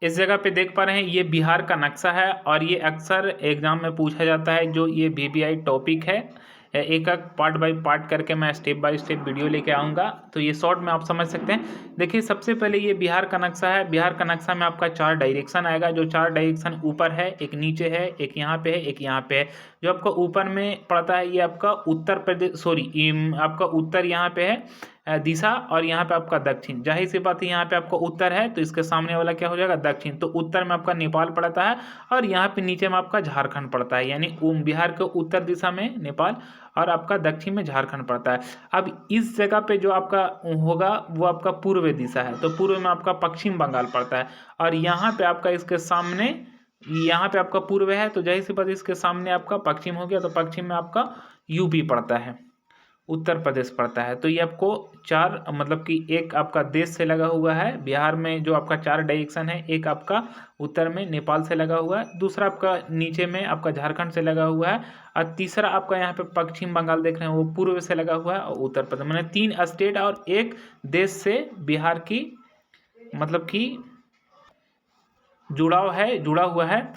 इस जगह पे देख पा रहे हैं ये बिहार का नक्शा है और ये अक्सर एग्जाम में पूछा जाता है। जो ये वीवीआई टॉपिक है, एक एक पार्ट बाय पार्ट करके मैं स्टेप बाय स्टेप वीडियो लेके आऊँगा, तो ये शॉर्ट में आप समझ सकते हैं। देखिए सबसे पहले ये बिहार का नक्शा है। बिहार का नक्शा में आपका 4 डायरेक्शन आएगा। जो 4 डायरेक्शन ऊपर है, एक नीचे है, एक यहाँ पे है, एक यहाँ पे है। जो आपका ऊपर में पड़ता है ये आपका उत्तर प्रदेश, आपका उत्तर यहाँ पे है दिशा, और यहाँ पे आपका दक्षिण। जाहिर सी बात है यहाँ पे आपका उत्तर है तो इसके सामने वाला क्या हो जाएगा, दक्षिण। तो उत्तर में आपका नेपाल पड़ता है और यहाँ पे नीचे में आपका झारखंड पड़ता है, यानी बिहार के उत्तर दिशा में नेपाल और आपका दक्षिण में झारखंड पड़ता है। अब इस जगह पे जो आपका होगा वो आपका पूर्व दिशा है, तो पूर्व में आपका पश्चिम बंगाल पड़ता है। और यहाँ पे आपका इसके सामने, यहाँ पे आपका पूर्व है तो जाहिर सी बात इसके सामने आपका पश्चिम हो गया, तो पश्चिम में आपका यूपी पड़ता है, उत्तर प्रदेश पड़ता है। तो ये आपको 4 मतलब कि एक आपका देश से लगा हुआ है बिहार में, जो आपका 4 डायरेक्शन है। एक आपका उत्तर में नेपाल से लगा हुआ है, दूसरा आपका नीचे में आपका झारखंड से लगा हुआ है, और तीसरा आपका यहाँ पे पश्चिम बंगाल देख रहे हैं वो पूर्व से लगा हुआ है, और उत्तर प्रदेश, मैंने 3 स्टेट और एक देश से बिहार की मतलब कि जुड़ा हुआ है।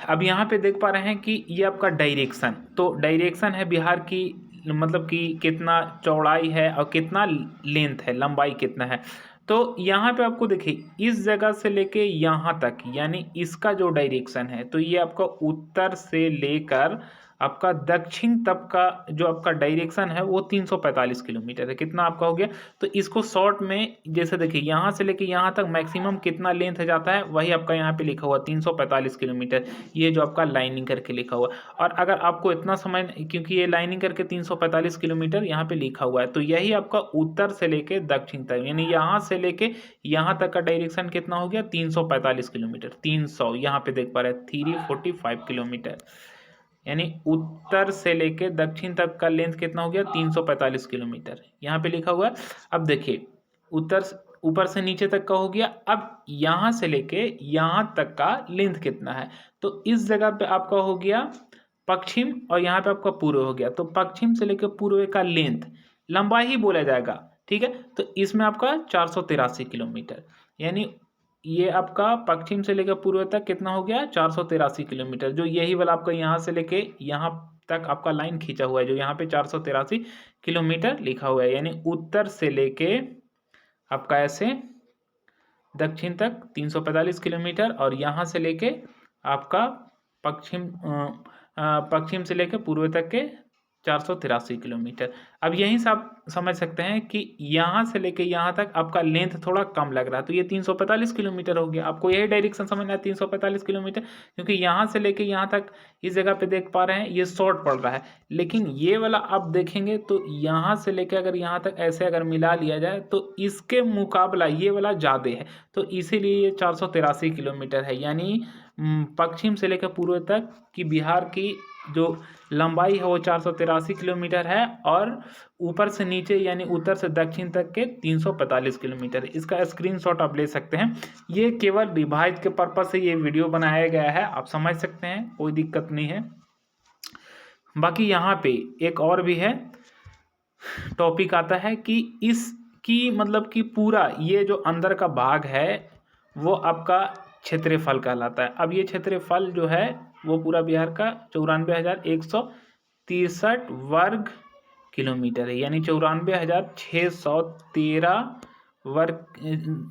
अब यहाँ पे देख पा रहे हैं कि ये आपका डायरेक्शन, तो डायरेक्शन है बिहार की, मतलब कि कितना चौड़ाई है और कितना लेंथ है, लंबाई कितना है। तो यहाँ पे आपको देखिए इस जगह से लेके यहाँ तक, यानी इसका जो डायरेक्शन है, तो ये आपका उत्तर से लेकर आपका दक्षिण तक का जो आपका डायरेक्शन है वो 345 किलोमीटर है। कितना आपका हो गया, तो इसको शॉर्ट में जैसे देखिए यहाँ से लेके यहाँ तक मैक्सिमम कितना लेंथ जाता है, वही आपका यहाँ पे लिखा हुआ 345 किलोमीटर, ये जो आपका लाइनिंग करके लिखा हुआ। और अगर आपको इतना समय, क्योंकि ये लाइनिंग करके 345 किलोमीटर यहाँ पे लिखा हुआ है, तो यही आपका उत्तर से लेके दक्षिण तक, यानी यहाँ से लेके यहाँ तक का डायरेक्शन कितना हो गया, 345 किलोमीटर। 300 यहाँ पे देख पा रहे हैं 345 किलोमीटर, यानी उत्तर से लेके दक्षिण तक का लेंथ कितना हो गया, 345 किलोमीटर यहाँ पे लिखा हुआ है। अब देखिए ऊपर से नीचे तक का हो गया। अब यहाँ से लेके यहाँ तक का लेंथ कितना है, तो इस जगह पे आपका हो गया पश्चिम और यहाँ पे आपका पूर्व हो गया। तो पश्चिम से लेकर पूर्व का लेंथ, लंबाई ही बोला जाएगा, ठीक है। तो इसमें आपका 483 किलोमीटर, यानी ये आपका पश्चिम से लेकर पूर्व तक कितना हो गया, 483 किलोमीटर। जो यही वाला आपका यहाँ से लेके यहाँ तक आपका लाइन खींचा हुआ है, जो यहाँ पे 483 किलोमीटर लिखा हुआ है, यानी उत्तर से लेके आपका ऐसे दक्षिण तक 345 किलोमीटर, और यहाँ से लेके आपका पश्चिम से लेकर पूर्व तक के 483 किलोमीटर। अब यहीं से आप समझ सकते हैं कि यहाँ से लेके यहाँ तक आपका लेंथ थोड़ा कम लग रहा है, तो ये 345 किलोमीटर हो गया। आपको यही डायरेक्शन समझना है, 345 किलोमीटर, क्योंकि यहाँ से लेके यहाँ तक इस जगह पे देख पा रहे हैं ये शॉर्ट पड़ रहा है। लेकिन ये वाला आप देखेंगे तो यहाँ से लेके अगर यहाँ तक ऐसे अगर मिला लिया जाए तो इसके मुकाबला ये वाला ज़्यादा है, तो इसीलिए ये 483 किलोमीटर है। यानी पश्चिम से लेकर पूर्व तक की बिहार की जो लंबाई है वो 483 किलोमीटर है, और ऊपर से नीचे यानी उत्तर से दक्षिण तक के 345 किलोमीटर। इसका स्क्रीनशॉट आप ले सकते हैं। ये केवल रिवाइज के पर्पज से ये वीडियो बनाया गया है, आप समझ सकते हैं, कोई दिक्कत नहीं है। बाकी यहाँ पे एक और भी है टॉपिक आता है कि इसकी मतलब कि पूरा ये जो अंदर का भाग है वो आपका क्षेत्रफल कहलाता है। अब ये क्षेत्रफल जो है वो पूरा बिहार का 94,163 वर्ग किलोमीटर है, यानी 94,613 वर्ग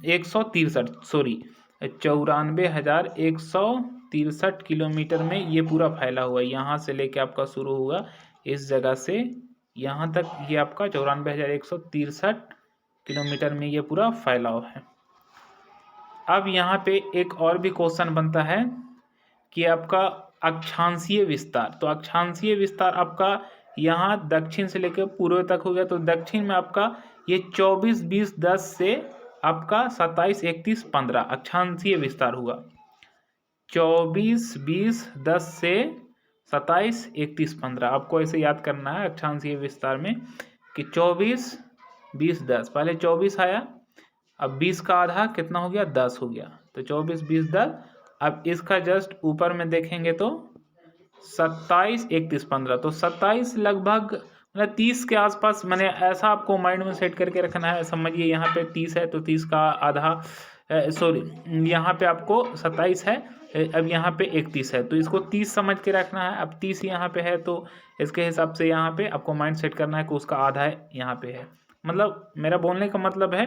94,163 किलोमीटर में ये पूरा फैला हुआ है। यहाँ से लेके आपका शुरू हुआ इस जगह से यहाँ तक, ये आपका 94,163 किलोमीटर में ये पूरा फैलाव है। अब यहाँ पे एक और भी क्वेश्चन बनता है कि आपका अक्षांशीय विस्तार, तो अक्षांशीय विस्तार आपका यहाँ दक्षिण से लेकर पूर्व तक हो गया, तो दक्षिण में आपका ये 24, 20, 10 से आपका 27, 31, 15 अक्षांशीय विस्तार हुआ। 24, 20, 10 से 27, 31, 15 आपको ऐसे याद करना है अक्षांशीय विस्तार में कि 24, 20, 10, पहले 24 आया, अब 20 का आधा कितना हो गया, 10 हो गया, तो 24, 20, 10। अब इसका जस्ट ऊपर में देखेंगे तो 27, 31, 15, तो 27 लगभग मतलब 30 के आसपास, मैंने ऐसा आपको माइंड में सेट करके रखना है। समझिए यहाँ पे 30 है तो 30 का आधा सॉरी यहाँ पे आपको 27 है, अब यहाँ पे 31 है, तो इसको 30 समझ के रखना है। अब 30 यहाँ पे है तो इसके हिसाब से यहाँ पे आपको माइंड सेट करना है कि उसका आधा है यहाँ पे है। मतलब मेरा बोलने का मतलब है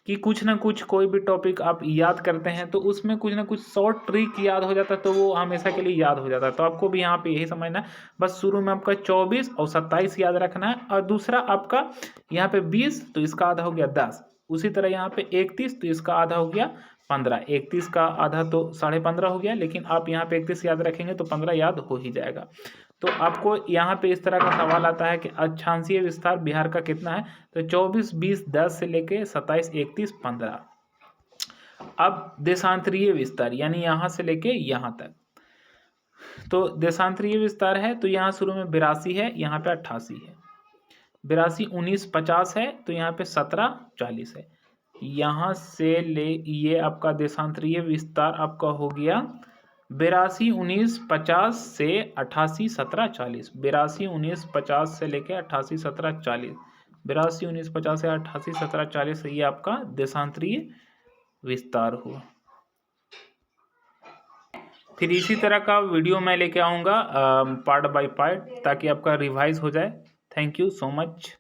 कि कुछ ना कुछ कोई भी टॉपिक आप याद करते हैं तो उसमें कुछ ना कुछ शॉर्ट ट्रिक याद हो जाता है, तो वो हमेशा के लिए याद हो जाता है। तो आपको भी यहाँ पे यही समझना है, बस शुरू में आपका 24 और 27 याद रखना है, और दूसरा आपका यहाँ पे 20 तो इसका आधा हो गया 10, उसी तरह यहाँ पे 31 तो इसका आधा हो गया 15, 31 का आधा तो 15.5 हो गया, लेकिन आप यहाँ पे 31 याद रखेंगे तो 15 याद हो ही जाएगा। तो आपको यहाँ पे इस तरह का सवाल आता है कि अक्षांशीय विस्तार बिहार का कितना है, तो 24, 20, 10 से लेके 27, 31, 15। अब देशांतरीय विस्तार यानी यहाँ से लेके यहाँ तक, तो देशांतरीय विस्तार है तो यहाँ शुरू में 82 है, यहाँ पे 88 है, 82, 19, 50 है, तो यहाँ पे 17, 40 है। यहाँ से ले ये आपका देशांतरीय विस्तार आपका हो गया 82, 19, 50 से 88, 17, 40, 82, 19, 50 से लेके 88, 17, 40, 82, 19, 50 से 88, 17, 40 ये आपका देशांतरीय विस्तार हुआ। फिर इसी तरह का वीडियो मैं लेके आऊँगा पार्ट बाय पार्ट, ताकि आपका रिवाइज हो जाए। Thank you so much.